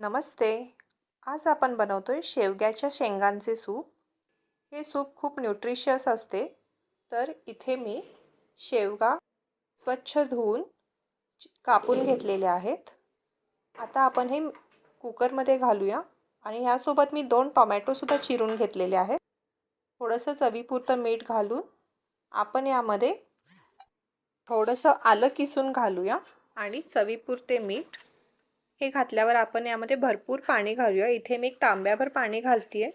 नमस्ते. आज आपण बनवतोय शेवग्याच्या शेंगांचे सूप. हे सूप खूप न्यूट्रिशियस असते. तर इथे मी शेवगा स्वच्छ धुवून कापून घेतलेले आहेत. आता आपण हे कुकरमध्ये घालूया आणि ह्यासोबत मी 2 टोमॅटोसुद्धा चिरून घेतलेले आहेत. थोडंसं चवीपुरतं मीठ घालून आपण यामध्ये थोडंसं आलं किसून घालूया आणि चवीपुरते मीठ हे घातल्यावर आपण यामध्ये भरपूर पाणी घालूया. इथे मी एक तांब्याभर पाणी घालतीये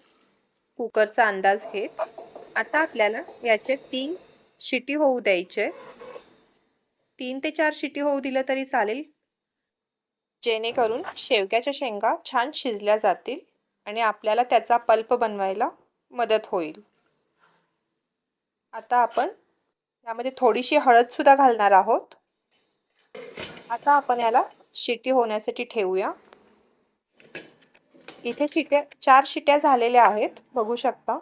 कुकरचा अंदाज घेत. आता आपल्याला याचे 3 शिटी होऊ द्यायचे. 3 ते 4 शिटी होऊ दिलं तरी चालेल, जेणेकरून शेवग्याच्या शेंगा छान शिजल्या जातील आणि आपल्याला त्याचा पल्प बनवायला मदत होईल. आता आपण यामध्ये थोडीशी हळदसुद्धा घालणार आहोत. आता आपण याला शिटी होण्यासाठी ठेवूया. इथे 4 शिट्या झालेल्या आहेत, बघू शकता.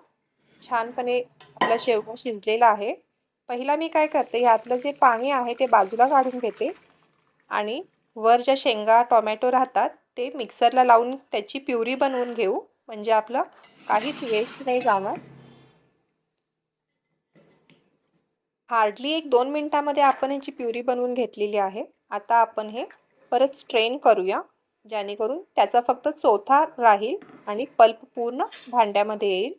छानपणे आपला शेवगा शिजलेला आहे. पहिला मी काय करते, यातलं जे पाणी आहे ते बाजूला काढून घेते आणि वर ज्या शेंगा टोमॅटो राहतात ते मिक्सरला लावून त्याची प्युरी बनवून घेऊ, म्हणजे आपलं काहीच वेस्ट नाही जाणार. हार्डली 1-2 मिनिटांमध्ये आपण ह्याची प्युरी बनवून घेतलेली आहे. आता आपण हे परत स्ट्रेन करूया, जेणेकरून त्याचा फक्त चोथा राहील आणि पल्प पूर्ण भांड्यामध्ये येईल.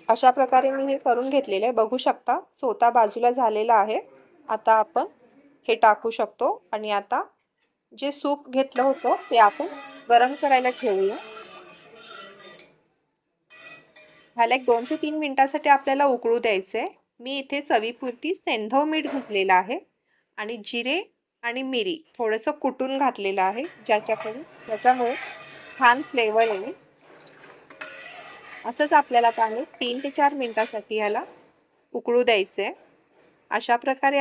अशा प्रकारे मी हे करून घेतलेले आहे, बघू शकता. चोथा बाजूला झालेला आहे. आता आपण हे टाकू शकतो आणि आता जे सूप घेतलं होतं ते आपण गरम करायला ठेवूया. ह्याला 2 ते 3 मिनिटांसाठी आपल्याला उकळू द्यायचे. मी इथे चवीपुरती सेंधव मीठ घातलेलं आहे आणि जिरे आणि मिरी थोडंसं कुटून घातलेलं आहे, त्याच्यामुळे छान फ्लेवर येईल. असंच आपल्याला पाणी 3 ते 4 मिनिटांसाठी ह्याला उकळू द्यायचे. अशा प्रकारे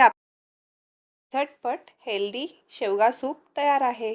झटपट हेल्दी शेवगा सूप तयार आहे.